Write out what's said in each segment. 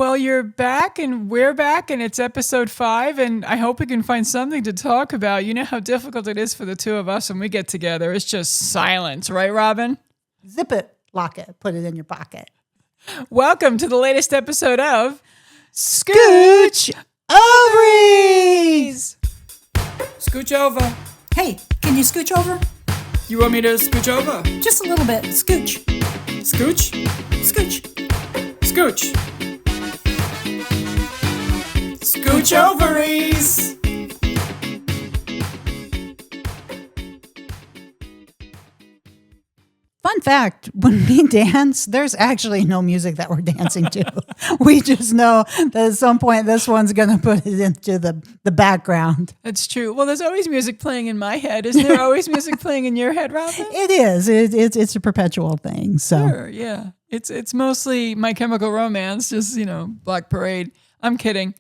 Well, you're back and we're back and it's episode 5 and I hope we can find something to talk about. You know how difficult it is for the two of us when we get together. It's just silence, right, Robin? Zip it, lock it, put it in your pocket. Welcome to the latest episode of Scooch Ovaries! Scooch over. Hey, can you scooch over? You want me to scooch over? Just a little bit. Scooch. Scooch? Scooch. Scooch. Scooch Ovaries! Fun fact, when we dance, there's actually no music that we're dancing to. We just know that at some point this one's going to put it into the background. That's true. Well, there's always music playing in my head. Isn't there always music playing in your head, Robin? It is. It's a perpetual thing. So. Sure, yeah. It's mostly My Chemical Romance, just, Black Parade. I'm kidding.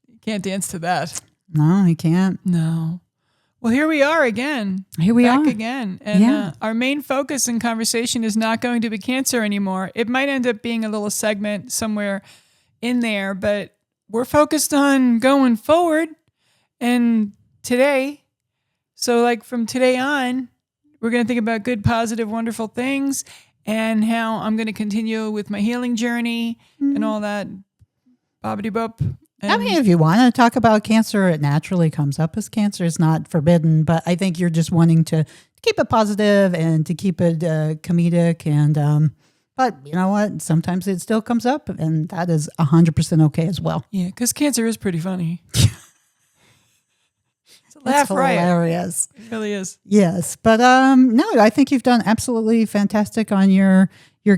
You can't dance to that. No, you can't. No. Well, here we are again. Here we Back are. again. And our main focus in conversation is not going to be cancer anymore. It might end up being a little segment somewhere in there, but we're focused on going forward. And today, so from today on, we're going to think about good, positive, wonderful things and how I'm going to continue with my healing journey and all that bobbity-bop. I mean, if you want to talk about cancer, it naturally comes up as cancer. It's not forbidden, but I think you're just wanting to keep it positive and to keep it comedic. And but you know what? Sometimes it still comes up, and that is 100% okay as well. Yeah, because cancer is pretty funny. It's a laugh That's riot. hilarious. It really is. Yes, but no, I think you've done absolutely fantastic on your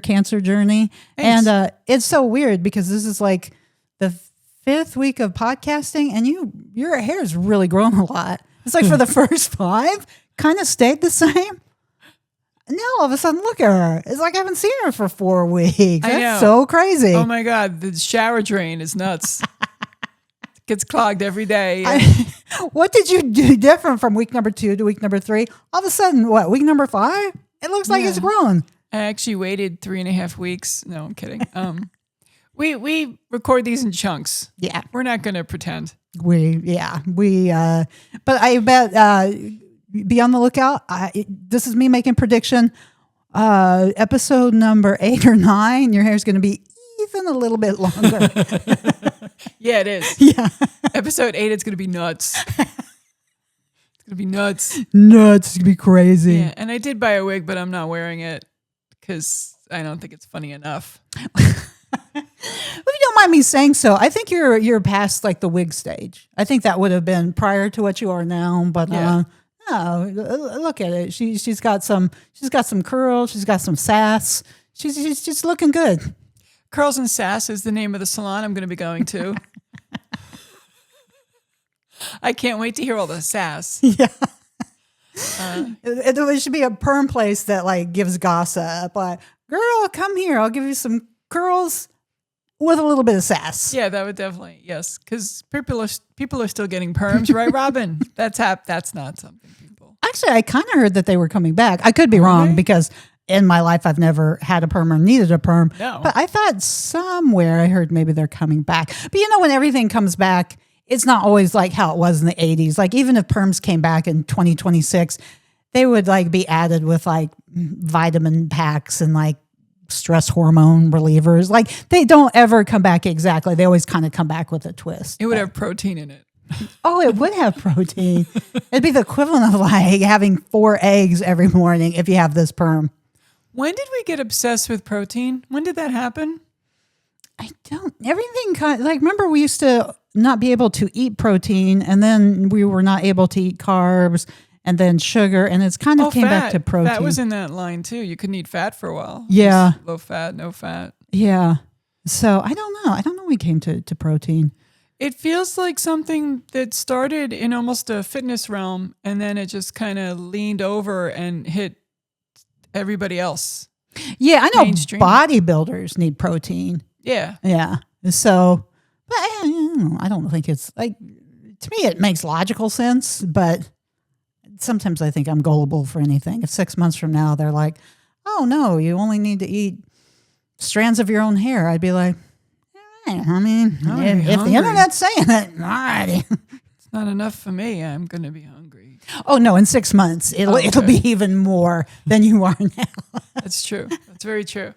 cancer journey. Thanks. And it's so weird because this is like the 5th week of podcasting, and your hair's really grown a lot. It's like for the first 5, kind of stayed the same. And now all of a sudden, look at her. It's like I haven't seen her for 4 weeks. I know. That's so crazy. Oh my God, the shower drain is nuts. It gets clogged every day. What did you do different from week number 2 to week number 3? All of a sudden, week number 5? It looks like it's grown. I actually waited 3.5 weeks. No, I'm kidding. We record these in chunks. Yeah. We're not going to pretend. But I bet be on the lookout. This is me making prediction. Episode number 8 or 9, your hair's going to be even a little bit longer. Yeah, it is. Yeah. Episode 8, it's going to be nuts. It's going to be nuts. Nuts. It's going to be crazy. Yeah, and I did buy a wig, but I'm not wearing it because I don't think it's funny enough. If you don't mind me saying so, I think you're past the wig stage. I think that would have been prior to what you are now. But no, look at it. She's got some curls. She's got some sass. She's just looking good. Curls and Sass is the name of the salon I'm going to be going to. I can't wait to hear all the sass. Yeah. It should be a perm place that gives gossip. Like, girl, come here. I'll give you some curls with a little bit of sass. Yeah, that would definitely, yes. Because people are still getting perms, right, Robin? That's not something people. Actually, I kind of heard that they were coming back. I could be wrong because in my life I've never had a perm or needed a perm. No. But I thought somewhere I heard maybe they're coming back. But when everything comes back, it's not always like how it was in the 80s. Even if perms came back in 2026, they would be added with vitamin packs and stress hormone relievers. They don't ever come back exactly. They always kind of come back with a twist. It would have protein in it. Oh, it would have protein. It'd be the equivalent of having 4 eggs every morning if you have this perm. When did we get obsessed with protein? When did that happen? Everything remember we used to not be able to eat protein, and then we were not able to eat carbs, and then sugar, and it's kind of came back to protein. Fat was in that line too. You couldn't eat fat for a while. Yeah. Low fat, no fat. Yeah. So I don't know. When we came to protein. It feels like something that started in almost a fitness realm, and then it just kind of leaned over and hit everybody else. Yeah, I know mainstream. Bodybuilders need protein. Yeah. Yeah. So, but I don't think it's to me, it makes logical sense, but sometimes I think I'm gullible for anything. If 6 months from now, they're like, oh no, you only need to eat strands of your own hair. I'd be like, all I mean, I'm gonna be if the hungry. internet's saying it, alrighty. It's not enough for me. I'm going to be hungry. Oh no, in 6 months it'll okay. be even more than you are now. That's true. That's very true.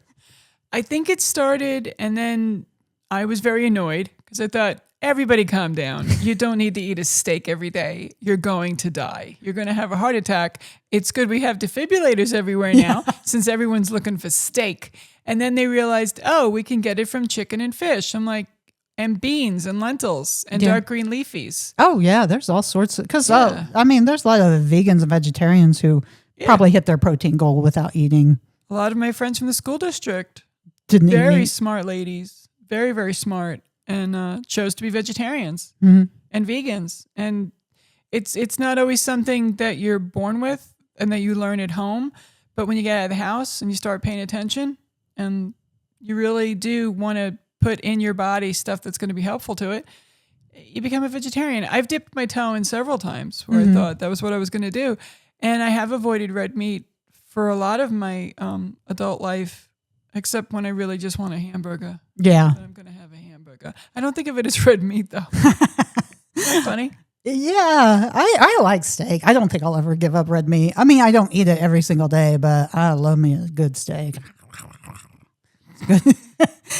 I think it started, and then I was very annoyed because I thought, everybody calm down. You don't need to eat a steak every day. You're going to die. You're going to have a heart attack. It's good we have defibrillators everywhere now since everyone's looking for steak. And then they realized, oh, we can get it from chicken and fish. I'm like, and beans and lentils and dark green leafies. Oh yeah, there's all sorts of, because Yeah. I mean, there's a lot of vegans and vegetarians who probably hit their protein goal without eating. A lot of my friends from the school district, Didn't eat very meat. smart ladies, very, very smart, and chose to be vegetarians Mm-hmm. and vegans. And it's not always something that you're born with and that you learn at home, but when you get out of the house and you start paying attention and you really do want to put in your body stuff that's going to be helpful to it, you become a vegetarian. I've dipped my toe in several times where I thought that was what I was going to do. And I have avoided red meat for a lot of my adult life, except when I really just want a hamburger. Yeah. I'm going to have a hamburger. I don't think of it as red meat, though. Isn't that funny? Yeah, I like steak. I don't think I'll ever give up red meat. I mean, I don't eat it every single day, but I love me a good steak. It's good.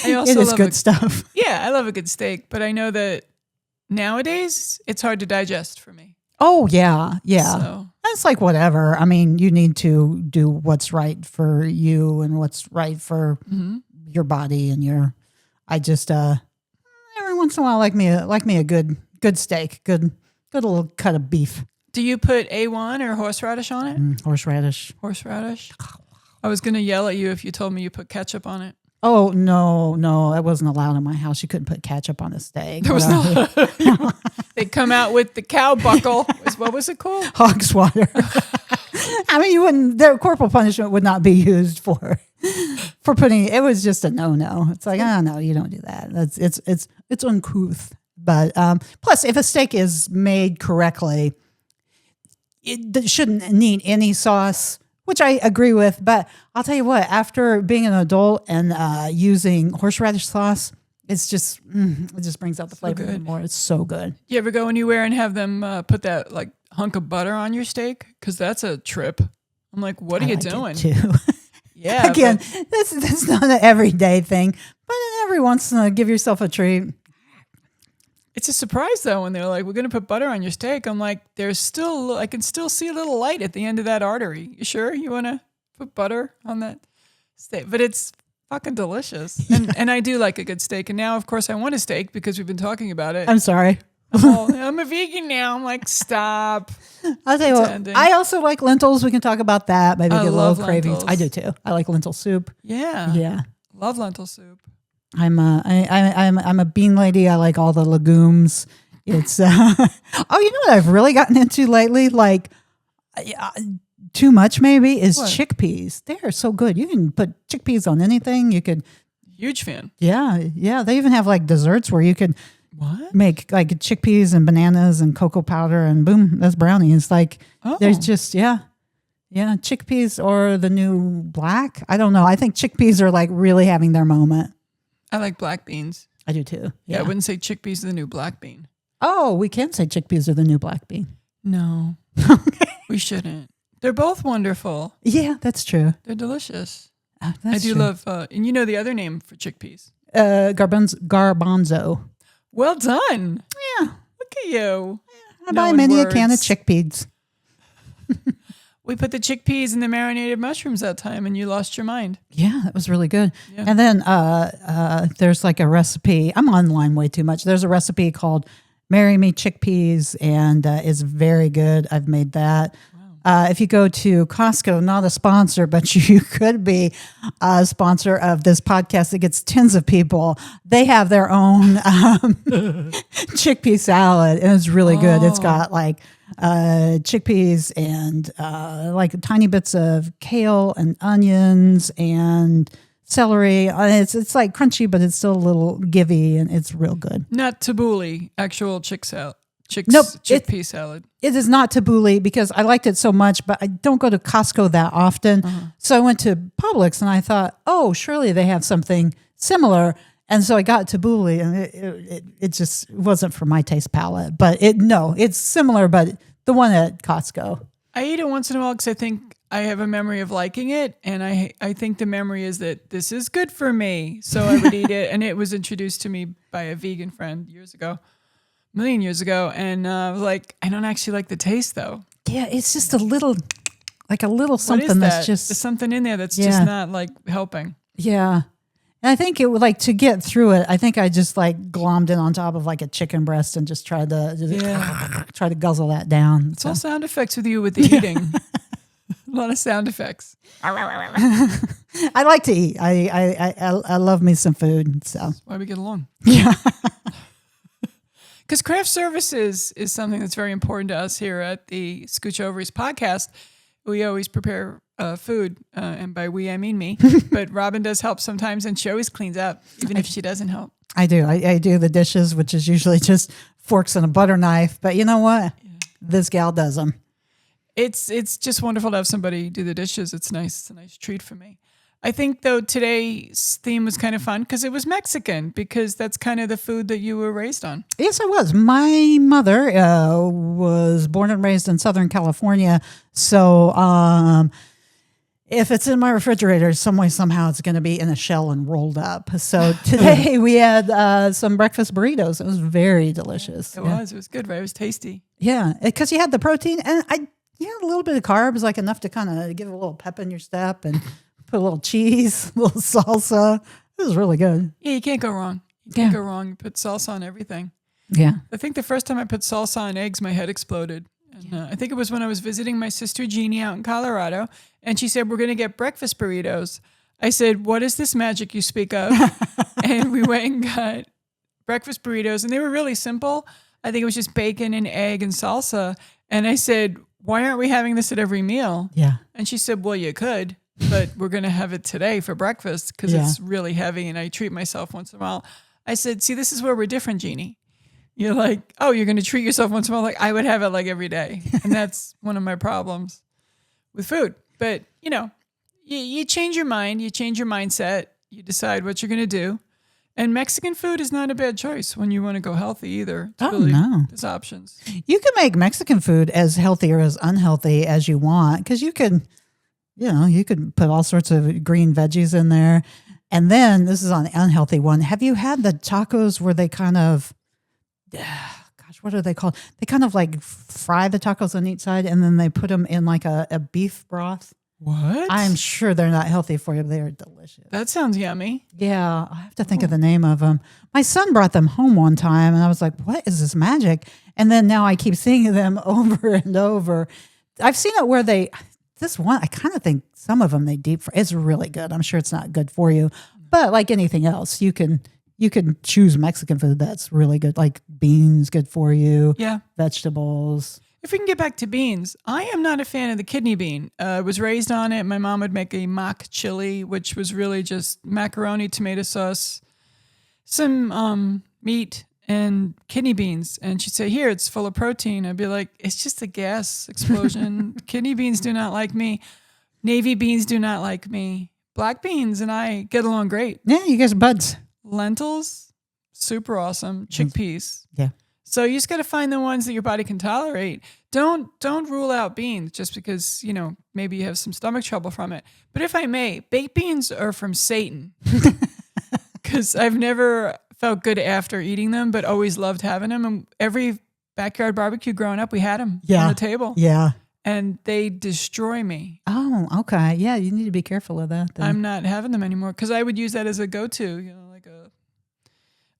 I also It is love good stuff. Yeah, I love a good steak, but I know that nowadays it's hard to digest for me. Oh, yeah. Yeah. So, It's like whatever. I mean, you need to do what's right for you and what's right for your body and your. I just every once in a while like me a good steak, good little cut of beef, do you put A1 or horseradish on it? horseradish. Horseradish? I was going to yell at you if you told me you put ketchup on it. Oh no, that wasn't allowed in my house. You couldn't put ketchup on a steak. There was not. They come out with the cow buckle. What was it called? Hog's water. I mean, you wouldn't. Their corporal punishment would not be used for putting. It was just a no. It's like, no, you don't do that. It's uncouth. But plus, if a steak is made correctly, it shouldn't need any sauce, which I agree with. But I'll tell you what, after being an adult and using horseradish sauce, it's just it just brings out the flavor even more. It's so good. You ever go anywhere and have them put that like hunk of butter on your steak? Because that's a trip. I'm like, what are you doing? Too. Yeah. Again, that's not an everyday thing, but every once in a while, give yourself a treat. It's a surprise though when they're like, "We're going to put butter on your steak." I'm like, I can still see a little light at the end of that artery. You sure you want to put butter on that steak? But it's fucking delicious, and I do like a good steak. And now, of course, I want a steak because we've been talking about it. I'm sorry. I'm a vegan now. I'm like, stop. I'll tell you Pretending. what. I also like lentils. We can talk about that. Maybe I get a love little cravings. lentils. I do too. I like lentil soup. Yeah, Yeah. love lentil soup. I'm a bean lady. I like all the legumes. It's you know what I've really gotten into lately, like too much maybe, is What? chickpeas. They are so good. You can put chickpeas on anything. You could, Huge fan. yeah. They even have like desserts where you could What? make like chickpeas and bananas and cocoa powder and boom, that's brownie. It's like there's just chickpeas or the new black. I don't know. I think chickpeas are like really having their moment. I like black beans. I do too. Yeah, I wouldn't say chickpeas are the new black bean. Oh, we can say chickpeas are the new black bean. No, we shouldn't. They're both wonderful. Yeah, that's true. They're delicious. That's I do true. love, and you know the other name for chickpeas. Garbanzo. Well done. Yeah, Look at you. I buy many a can of chickpeas. We put the chickpeas in the marinated mushrooms that time, and you lost your mind. Yeah, that was really good. Yeah. And then there's like a recipe. I'm online way too much. There's a recipe called Marry Me Chickpeas, and it's very good. I've made that. If you go to Costco, not a sponsor, but you could be a sponsor of this podcast that gets tens of people. They have their own chickpea salad, and it's really good. It's got like chickpeas and like tiny bits of kale and onions and celery. It's like crunchy, but it's still a little givey, and it's real good. Not tabbouleh, actual chickpea salad. It is not tabbouleh because I liked it so much, but I don't go to Costco that often. So I went to Publix and I thought, oh, surely they have something similar. And so I got tabbouleh, and it just wasn't for my taste palette. But it's similar, but the one at Costco. I eat it once in a while because I think I have a memory of liking it, and I think the memory is that this is good for me. So I would eat it, and it was introduced to me by a vegan friend a million years ago, and I was like, I don't actually like the taste though. Yeah, it's just a little something what is that's that? just There's something in there that's just not like helping. yeah. And I think it would to get through it. I think I just glommed it on top of a chicken breast and just tried to try to guzzle that down. It's all sound effects with you with the eating. A lot of sound effects. I like to eat. I love me some food. So That's why we get along. yeah. Because craft services is something that's very important to us here at the Scooch Ovaries podcast. We always prepare food, and by we, I mean me. But Robin does help sometimes, and she always cleans up, even if she doesn't help. I do. I do the dishes, which is usually just forks and a butter knife. But you know what? Yeah. This gal does them. It's just wonderful to have somebody do the dishes. It's nice. It's a nice treat for me. I think, though, today's theme was kind of fun because it was Mexican, because that's kind of the food that you were raised on. Yes, I was. My mother was born and raised in Southern California. So if it's in my refrigerator, some way, somehow, it's going to be in a shell and rolled up. So today we had some breakfast burritos. It was very delicious. It was. It was good, right? It was tasty. Yeah, because you had the protein and a little bit of carbs, enough to kind of give a little pep in your step, and put a little cheese, a little salsa. It was really good. Yeah, you can't go wrong. You can't go wrong. You put salsa on everything. Yeah. I think the first time I put salsa on eggs, my head exploded. And I think it was when I was visiting my sister Jeannie out in Colorado, and she said, we're going to get breakfast burritos. I said, what is this magic you speak of? And we went and got breakfast burritos, and they were really simple. I think it was just bacon and egg and salsa. And I said, why aren't we having this at every meal? Yeah. And she said, well, you could, but we're going to have it today for breakfast because it's really heavy and I treat myself once in a while. I said, see, this is where we're different, Jeannie. You're like, oh, you're going to treat yourself once in a while. Like, I would have it every day. And that's one of my problems with food. But, you change your mind, you change your mindset, you decide what you're going to do. And Mexican food is not a bad choice when you want to go healthy either. No. There's options. You can make Mexican food as healthy or as unhealthy as you want, because you could put all sorts of green veggies in there. And then this is on the unhealthy one. Have you had the tacos where they kind of, what are they called? They kind of fry the tacos on each side and then they put them in a beef broth? What? I'm sure they're not healthy for you. They are delicious. That sounds yummy. Yeah, I have to think of the name of them. My son brought them home one time, and I was like, what is this magic? And then now I keep seeing them over and over. I've seen it where this one, I kind of think some of them they deep fry. It's really good. I'm sure it's not good for you. But like anything else, you can choose Mexican food that's really good, like beans, good for you. Yeah. Vegetables. If we can get back to beans, I am not a fan of the kidney bean. I was raised on it. My mom would make a mock chili, which was really just macaroni, tomato sauce, some meat, and kidney beans. And she'd say, here, it's full of protein. I'd be like, it's just a gas explosion. Kidney beans do not like me. Navy beans do not like me. Black beans and I get along great. Yeah, you guys are buds. Lentils, super awesome. Chickpeas. Yeah. So you just got to find the ones that your body can tolerate. Don't rule out beans just because, maybe you have some stomach trouble from it. But if I may, baked beans are from Satan. Because I've never felt good after eating them, but always loved having them. And every backyard barbecue growing up, we had them on the table. Yeah. And they destroy me. Oh, okay. Yeah, you need to be careful of that. Then. I'm not having them anymore because I would use that as a go-to,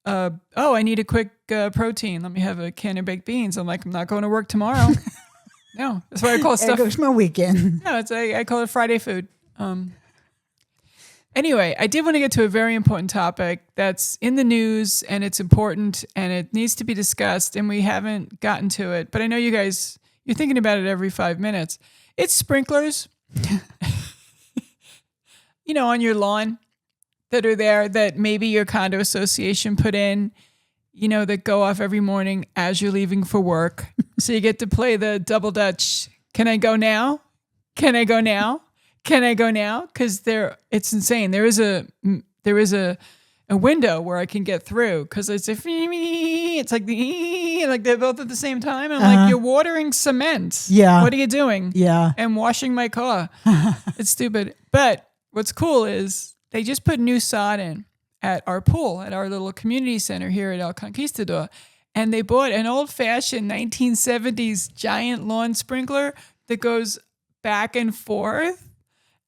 I need a quick protein. Let me have a can of baked beans. I'm like, I'm not going to work tomorrow. No, that's why I call it stuff. There goes my weekend. No, I call it Friday food. Anyway, I did want to get to a very important topic that's in the news and it's important and it needs to be discussed and we haven't gotten to it. But I know you guys, you're thinking about it every 5 minutes. It's sprinklers, on your lawn. That are there that maybe your condo association put in, that go off every morning as you're leaving for work. So you get to play the double Dutch. Can I go now? Can I go now? Can I go now? Because it's insane. There is a a window where I can get through because it's like they're both at the same time. I'm like, you're watering cement. Yeah. What are you doing? Yeah. And washing my car. It's stupid. But what's cool is they just put new sod in at our pool, at our little community center here at El Conquistador. And they bought an old-fashioned 1970s giant lawn sprinkler that goes back and forth.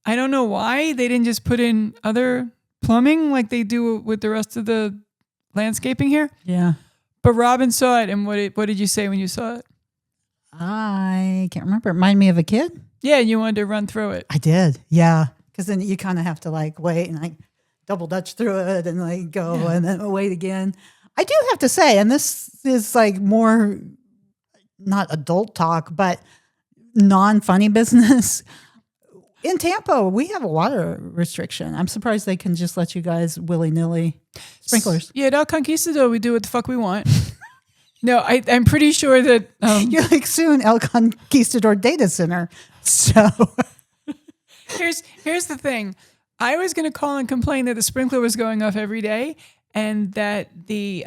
I don't know why they didn't just put in other plumbing like they do with the rest of the landscaping here. Yeah. But Robin saw it, and what did you say when you saw it? I can't remember. It reminded me of a kid. Yeah, you wanted to run through it. I did. Yeah. Because then you kind of have to like wait and like double dutch through it and like go and then wait again. I do have to say, and this is like more not adult talk, but non-funny business. In Tampa, we have a water restriction. I'm surprised they can just let you guys willy-nilly sprinklers. Yeah, at El Conquistador, we do what the fuck we want. No, I'm pretty sure that... You're like soon El Conquistador Data Center. So here's the thing. I was going to call and complain that the sprinkler was going off every day and that the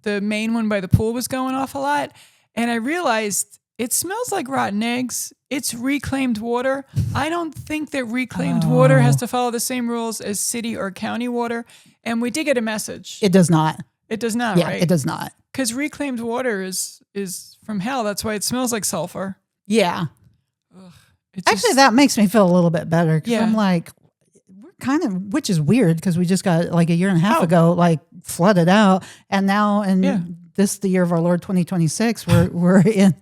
main one by the pool was going off a lot. And I realized it smells like rotten eggs. It's reclaimed water. I don't think that reclaimed water has to follow the same rules as city or county water. And we did get a message. it does not. It does not, Yeah, right? it does not. Because reclaimed water is from hell. That's why it smells like sulfur. Yeah. It just- Actually, that makes me feel a little bit better because Yeah. I'm like, we're kind of, which is weird because we just got like a year and a half Oh. ago, like flooded out, and now in Yeah. the year of our Lord 2026, we're in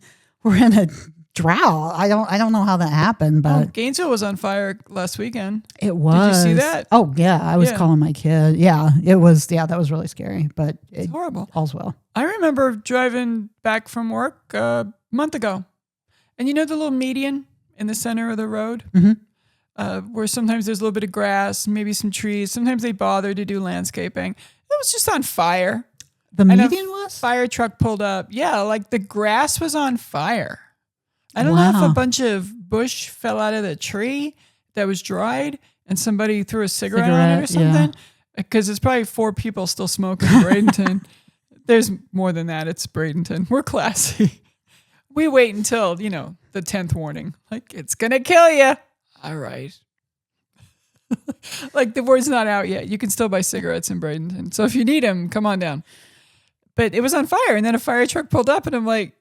a drought. I don't know how that happened, but Gainesville was on fire last weekend. it was. see that? Oh yeah, I was Yeah. calling my kid. Yeah, it was. Yeah, that was really scary, but It's horrible. all's well. I remember driving back from work a month ago. And you know the little median in the center of the road? Where sometimes there's a little bit of grass, maybe some trees. Sometimes they bother to do landscaping. It was just on fire. The And a median was. fire truck pulled up. Yeah, like the grass was on fire. I don't know if Wow. a bunch of bush fell out of the tree that was dried and somebody threw a cigarette on it or Cigarette, yeah. something. Because it's probably 4 people still smoking in Bradenton. There's more than that. It's Bradenton. We're classy. We wait until, the 10th warning. Like, it's going to kill you. All right. Like, the word's not out yet. You can still buy cigarettes in Bradenton. So if you need them, come on down. But it was on fire. And then a fire truck pulled up and I'm like,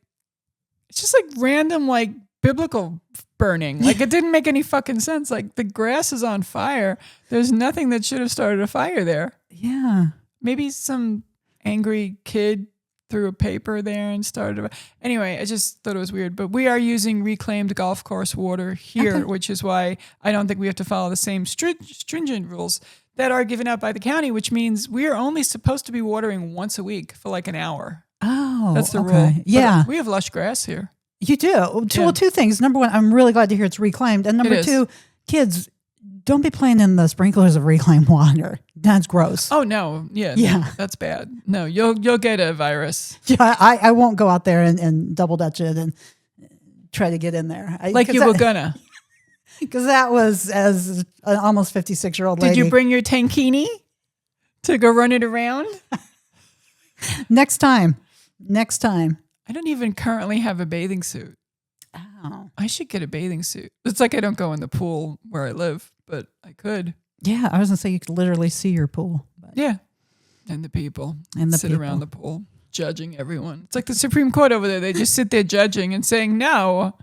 it's just like random, like biblical burning. Like it didn't make any fucking sense. Like the grass is on fire. There's nothing that should have started a fire there. Yeah. Maybe some angry kid threw a paper there and started. Anyway, I just thought it was weird. But we are using reclaimed golf course water here, Okay. which is why I don't think we have to follow the same stringent rules that are given out by the county, which means we are only supposed to be watering once a week for like an hour. Oh, That's the okay. rule. But Yeah, we have lush grass here. you do. Well, Yeah. two things. Number one, I'm really glad to hear it's reclaimed. And number It is. two, kids, don't be playing in the sprinklers of reclaimed water. That's gross. Oh no, yeah, Yeah. no, that's bad. No, you'll get a virus. Yeah, I won't go out there and double dutch it and try to get in there. Like you were gonna. Because that was, as an almost 56-year-old lady. Did you bring your tankini to go run it around? Next time. I don't even currently have a bathing suit. Oh. I should get a bathing suit. It's like I don't go in the pool where I live, but I could. Yeah, I was going to say you could literally see your pool. But Yeah. And the people And the sit around the pool judging everyone. It's like the Supreme Court over there. They just sit there judging and saying no.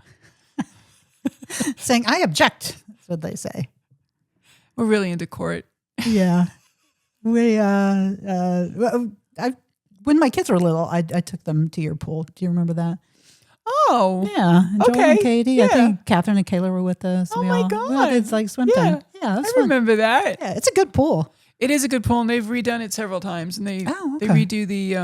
saying, I object. That's what they say. We're really into court. Yeah. We, when my kids were little, I took them to your pool. Do you remember that? Oh. Yeah. Joel Okay, and Katie. I yeah. think Catherine and Kayla were with us. Oh We my all- God. It's like swim Yeah. time. Yeah, I that's fun. remember that. Yeah, it's a good pool. It is a good pool, and they've redone it several times, and they okay. redo the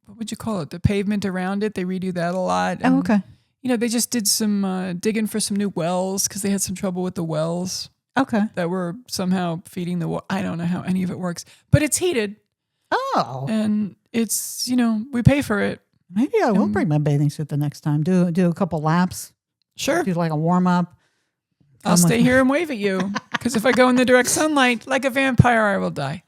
what would you call it? The pavement around it. They redo that a lot. Oh, and, okay. They just did some digging for some new wells because they had some trouble with the wells Okay. that were somehow feeding the. I don't know how any of it works, but it's heated, Oh, and it's we pay for it. maybe I will bring my bathing suit the next time. Do a couple laps. Sure. Do like a warm up. I'll stay here and wave at you. Because if I go in the direct sunlight like a vampire, I will die.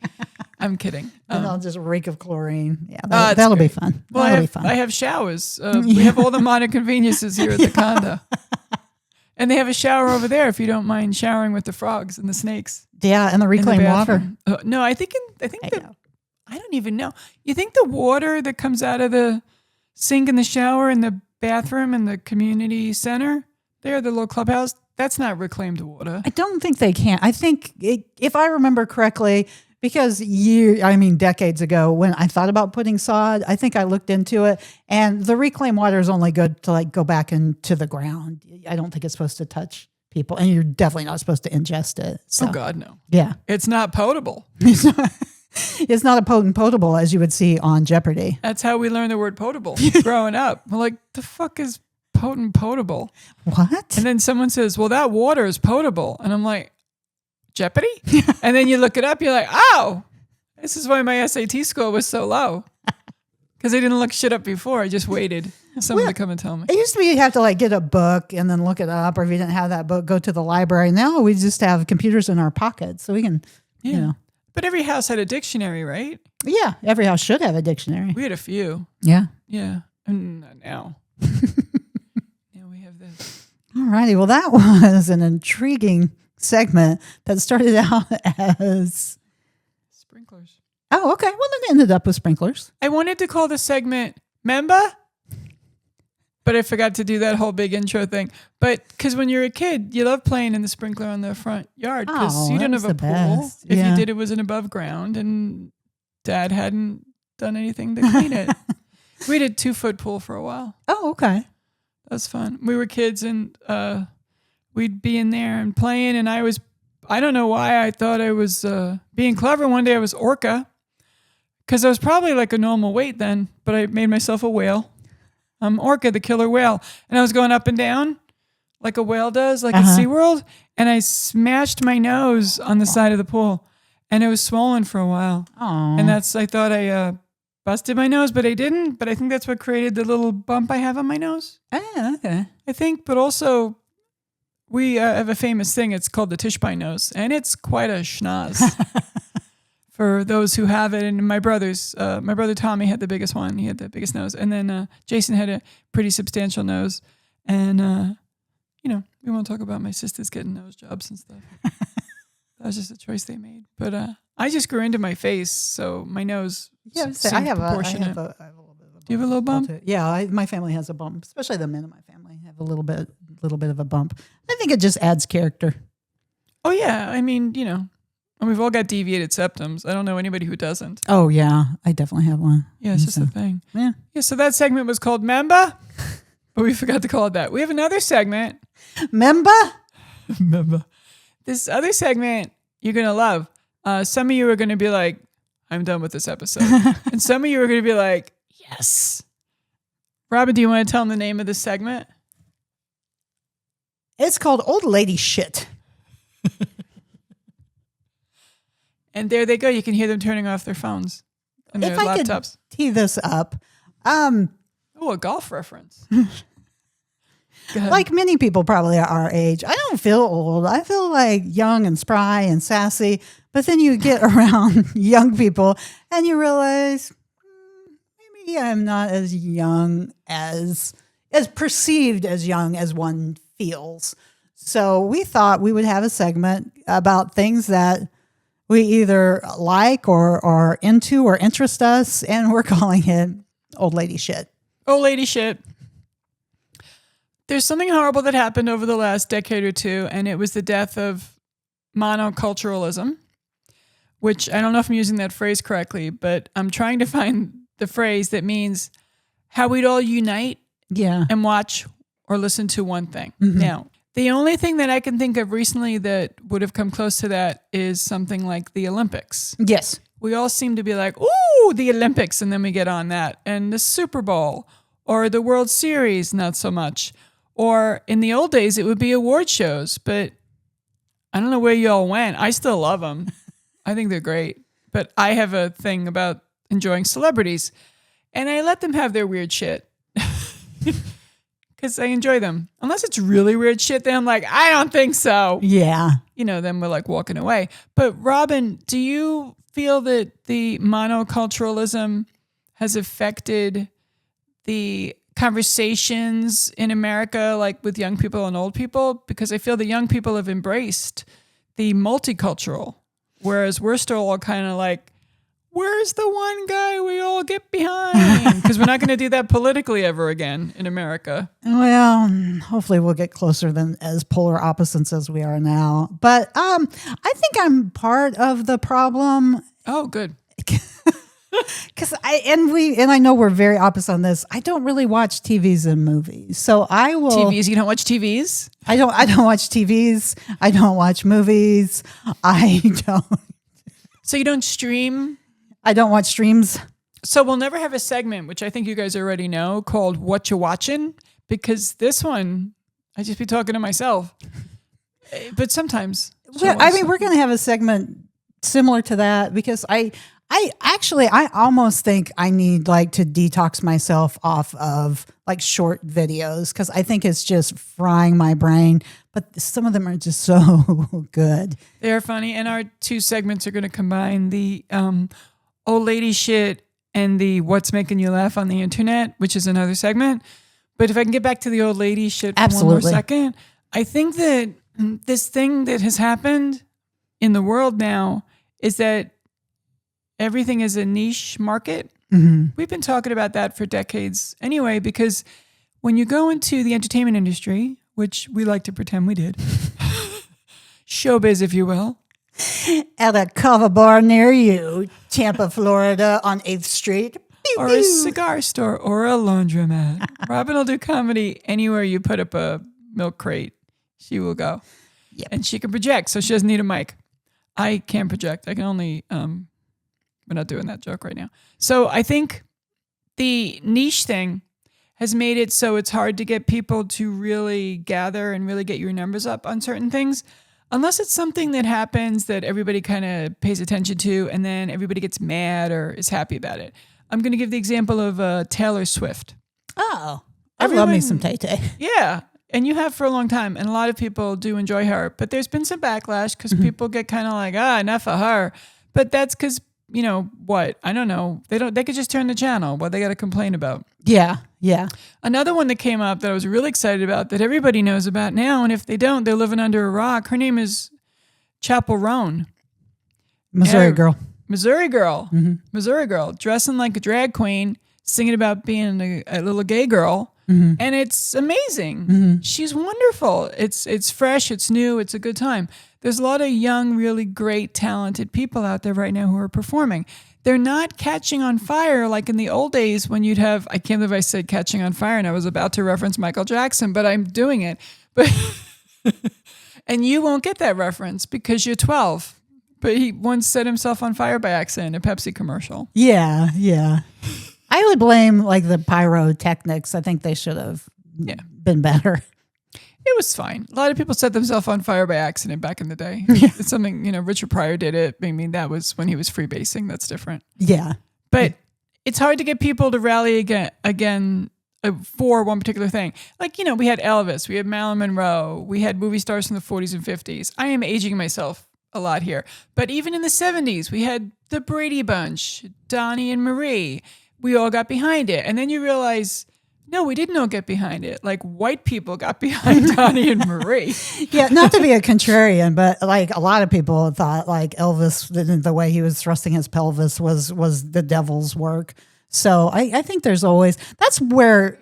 I'm kidding. And I'll just reek of chlorine. Yeah, that's that'll be great. fun. Well, that'll be fun. I have showers. We have all the modern conveniences here at the condo. And they have a shower over there if you don't mind showering with the frogs and the snakes. Yeah, and the in the reclaimed water. bathroom. No, I don't even know. You think the water that comes out of the sink in the shower in the bathroom in the community center there, the little clubhouse, that's not reclaimed water. I don't think they can. I think if I remember correctly, because decades ago when I thought about putting sod, I think I looked into it, and the reclaimed water is only good to like go back into the ground. I don't think it's supposed to touch people, and you're definitely not supposed to ingest it. So, Oh God, no. yeah. It's not potable. It's not a potent potable as you would see on Jeopardy. That's how we learned the word potable growing up. We're like, the fuck is potent potable? What? And then someone says, well, that water is potable. And I'm like, Jeopardy? And then you look it up, you're like, oh, this is why my SAT score was so low. Because I didn't look shit up before. I just waited for someone to come and tell me. It used to be you'd have to like get a book and then look it up, or if you didn't have that book, go to the library. Now we just have computers in our pockets, so we can, But every house had a dictionary, right? Yeah, every house should have a dictionary. We had a few. Yeah. Yeah. And not now. Now we have this. All righty. Well, that was an intriguing segment that started out as Sprinklers. Oh, okay. Well, then it ended up with sprinklers. I wanted to call the segment Memba, but I forgot to do that whole big intro thing. But because when you're a kid, you love playing in the sprinkler on the front yard because you didn't have a pool. If you did, it was an above ground, and Dad hadn't done anything to clean it. We did 2-foot pool for a while. Oh, okay. That was fun. We were kids, and we'd be in there and playing, and I don't know why I thought I was being clever. One day I was orca because I was probably like a normal weight then, but I made myself a whale. I'm Orca, the killer whale. And I was going up and down like a whale does, like at SeaWorld, and I smashed my nose on the side of the pool, and it was swollen for a while. Aww. And I thought I busted my nose, but I didn't. But I think that's what created the little bump I have on my nose. Oh, okay. I think, but also we have a famous thing. It's called the Tischbein nose, and it's quite a schnoz for those who have it. And my brother Tommy had the biggest one. He had the biggest nose, and then Jason had a pretty substantial nose. And we won't talk about my sisters getting nose jobs and stuff. That was just a choice they made. But I just grew into my face, so my nose. Yeah, I have a little bit of a bump. Do you have a little bump? Yeah, my family has a bump, especially the men in my family have a little bit of a bump. I think it just adds character. Oh yeah, I mean, and we've all got deviated septums. I don't know anybody who doesn't. Oh yeah, I definitely have one. Yeah, it's just a thing. Yeah. Yeah. So that segment was called Memba, but we forgot to call it that. We have another segment. Memba. This other segment you're gonna love. Some of you are gonna be like, "I'm done with this episode," and some of you are gonna be like, "Yes." Robin, do you want to tell them the name of this segment? It's called Old Lady Shit. And there they go. You can hear them turning off their phones and their If I laptops. could tee this up, Oh, a golf reference. like many people probably at our age, I don't feel old. I feel like young and spry and sassy. But then you get around young people and you realize maybe I'm not as young as perceived as young as one feels. So we thought we would have a segment about things that we either like or are into or interest us, and we're calling it Old Lady Shit. Old lady shit. There's something horrible that happened over the last decade or two, and it was the death of monoculturalism, which I don't know if I'm using that phrase correctly, but I'm trying to find the phrase that means how we'd all unite and watch or listen to one thing. Mm-hmm. Now, the only thing that I can think of recently that would have come close to that is something like the Olympics. Yes. We all seem to be like, ooh, the Olympics, and then we get on that. And the Super Bowl or the World Series, not so much. Or in the old days, it would be award shows, but I don't know where you all went. I still love them. I think they're great. But I have a thing about enjoying celebrities, and I let them have their weird shit. because I enjoy them. Unless it's really weird shit, then I'm like, I don't think so. Yeah. Then we're like walking away. But Robin, do you feel that the monoculturalism has affected the conversations in America, like with young people and old people? Because I feel the young people have embraced the multicultural, whereas we're still all kind of like, where's the one guy we all get behind? Because we're not going to do that politically ever again in America. Well, hopefully we'll get closer than as polar opposites as we are now. But I think I'm part of the problem. Oh, good. Because I know we're very opposite on this. I don't really watch TVs and movies, so I will. TVs? You don't watch TVs? I don't watch TVs. I don't watch movies. I don't. So you don't stream? I don't watch streams. So we'll never have a segment, which I think you guys already know, called What You Watching, because this one, I just be talking to myself. But sometimes. Well, I mean, we're going to have a segment similar to that because I almost think I need like to detox myself off of like short videos because I think it's just frying my brain. But some of them are just so good. They're funny. And our two segments are going to combine the old lady shit and the what's making you laugh on the internet, which is another segment. But if I can get back to the old lady shit for one more second, I think that this thing that has happened in the world now is that everything is a niche market. Mm-hmm. We've been talking about that for decades anyway, because when you go into the entertainment industry, which we like to pretend we did, showbiz, if you will, at a cover bar near you, Tampa, Florida, on 8th Street. Pew, or a cigar store or a laundromat. Robin will do comedy anywhere you put up a milk crate. She will go. Yep. And she can project, so she doesn't need a mic. I can't project. I can only, we're not doing that joke right now. So I think the niche thing has made it so it's hard to get people to really gather and really get your numbers up on certain things. Unless it's something that happens that everybody kind of pays attention to and then everybody gets mad or is happy about it. I'm going to give the example of Taylor Swift. Oh, I love me some Tay-Tay. Yeah, and you have for a long time. And a lot of people do enjoy her. But there's been some backlash because people get kind of like, enough of her. But that's because, what? I don't know. They could just turn the channel. What they got to complain about. Yeah, yeah. Another one that came up that I was really excited about that everybody knows about now, and if they don't, they're living under a rock. Her name is Chappell Roan. Missouri girl. Missouri girl. Mm-hmm. Missouri girl. Dressing like a drag queen, singing about being a little gay girl. Mm-hmm. And it's amazing. Mm-hmm. She's wonderful. It's fresh. It's new. It's a good time. There's a lot of young, really great, talented people out there right now who are performing. They're not catching on fire like in the old days when you'd have, I can't believe I said catching on fire and I was about to reference Michael Jackson, but I'm doing it. But and you won't get that reference because you're 12. But he once set himself on fire by accident in a Pepsi commercial. Yeah, yeah. I would blame like the pyrotechnics. I think they should have been better. It was fine. A lot of people set themselves on fire by accident back in the day. It's something, Richard Pryor did it. I mean, that was when he was freebasing. That's different. Yeah. But it's hard to get people to rally again for one particular thing. Like, we had Elvis, we had Marilyn Monroe, we had movie stars from the 40s and 50s. I am aging myself a lot here. But even in the 70s, we had the Brady Bunch, Donnie and Marie. We all got behind it. And then you realize, no, we didn't all get behind it. Like white people got behind Donnie and Marie. Yeah, not to be a contrarian, but like a lot of people thought like Elvis, the way he was thrusting his pelvis was the devil's work. So I think there's always, that's where,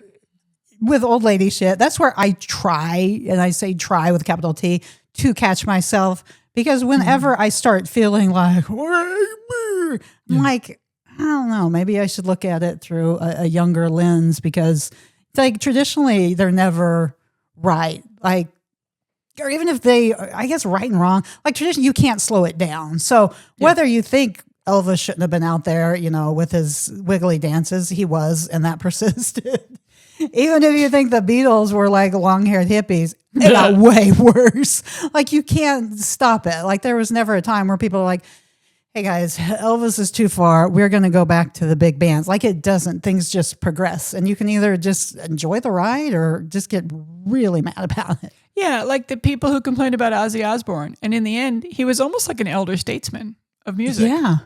with old lady shit, that's where I try, and I say try with a capital T, to catch myself. Because whenever I start feeling like, I'm like, I don't know, maybe I should look at it through a younger lens because like traditionally they're never right. Like, or even if they, I guess right and wrong, like traditionally you can't slow it down. So whether you think Elvis shouldn't have been out there, with his wiggly dances, he was, and that persisted. Even if you think the Beatles were like long-haired hippies, it got way worse. Like you can't stop it. Like there was never a time where people were like, hey guys, Elvis is too far. We're going to go back to the big bands. Like it doesn't. Things just progress. And you can either just enjoy the ride or just get really mad about it. Yeah, like the people who complained about Ozzy Osbourne. And in the end, he was almost like an elder statesman of music. Yeah.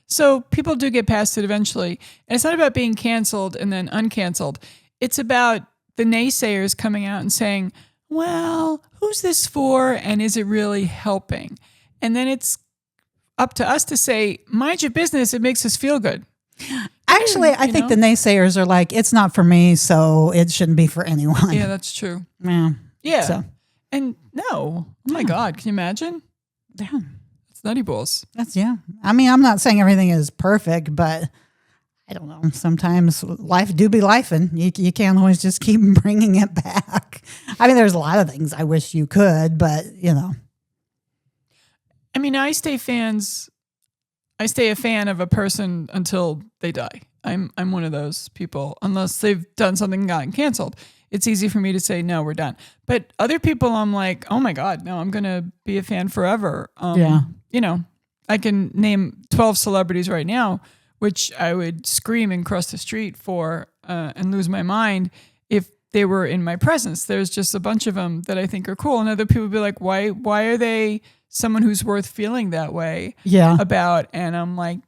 So people do get past it eventually. And it's not about being canceled and then uncanceled. It's about the naysayers coming out and saying, well, who's this for? And is it really helping? And then it's up to us to say, mind your business. It makes us feel good. Actually, I think the naysayers are like, it's not for me, so it shouldn't be for anyone. Yeah, that's true. Yeah. Yeah. So. And no, oh my God, can you imagine? Yeah. It's nutty balls. Yeah. I mean, I'm not saying everything is perfect, but I don't know. Sometimes life do be life, and you can't always just keep bringing it back. I mean, there's a lot of things I wish you could, but I mean, I stay a fan of a person until they die. I'm one of those people, unless they've done something and gotten canceled. It's easy for me to say, no, we're done. But other people, I'm like, oh my God, no, I'm going to be a fan forever. Yeah. I can name 12 celebrities right now, which I would scream and cross the street for and lose my mind if they were in my presence. There's just a bunch of them that I think are cool. And other people would be like, why are they someone who's worth feeling that way about? And I'm like,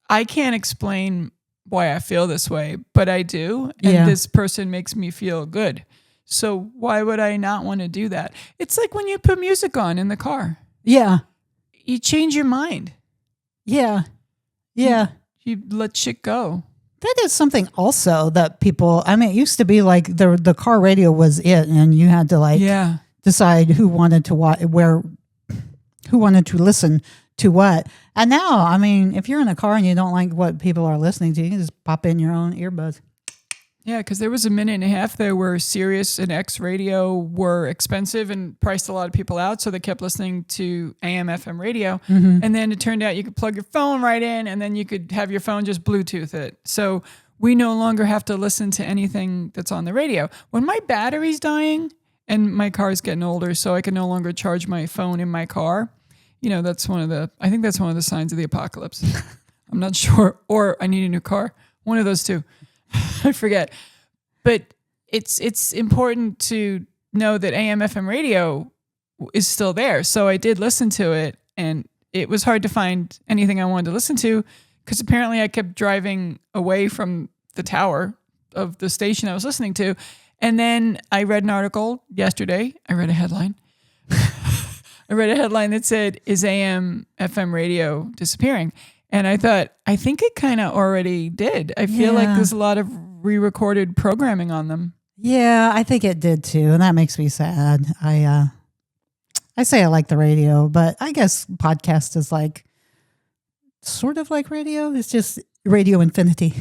I can't explain why I feel this way, but I do. And this person makes me feel good. So why would I not want to do that? It's like when you put music on in the car. Yeah. You change your mind. Yeah. Yeah. You let shit go. That is something also that people, I mean, it used to be like the car radio was it, and you had to decide who wanted to watch, who wanted to listen to what. And now, I mean, if you're in a car and you don't like what people are listening to, you can just pop in your own earbuds. Yeah, because there was a minute and a half there where Sirius and X radio were expensive and priced a lot of people out, so they kept listening to AM, FM radio. Mm-hmm. And then it turned out you could plug your phone right in, and then you could have your phone just Bluetooth it. So we no longer have to listen to anything that's on the radio. When my battery's dying and my car's getting older, so I can no longer charge my phone in my car, that's I think that's one of the signs of the apocalypse. I'm not sure. Or I need a new car. One of those two. I forget. But it's important to know that AM, FM radio is still there. So I did listen to it, and it was hard to find anything I wanted to listen to because apparently I kept driving away from the tower of the station I was listening to. And then I read an article yesterday. I read a headline. I read a headline that said, is AM, FM radio disappearing? And I thought, I think it kind of already did. I feel like there's a lot of re-recorded programming on them. Yeah, I think it did too. And that makes me sad. I say I like the radio, but I guess podcast is like sort of like radio. It's just radio infinity.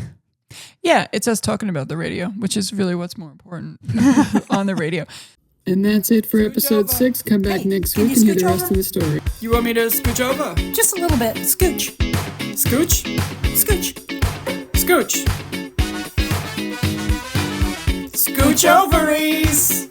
Yeah, it's us talking about the radio, which is really what's more important on the radio. And that's it for episode 6. Come back next week and hear the rest of the story. You want me to scooch over? Just a little bit. Scooch. Scooch? Scooch. Scooch. Scooch ovaries!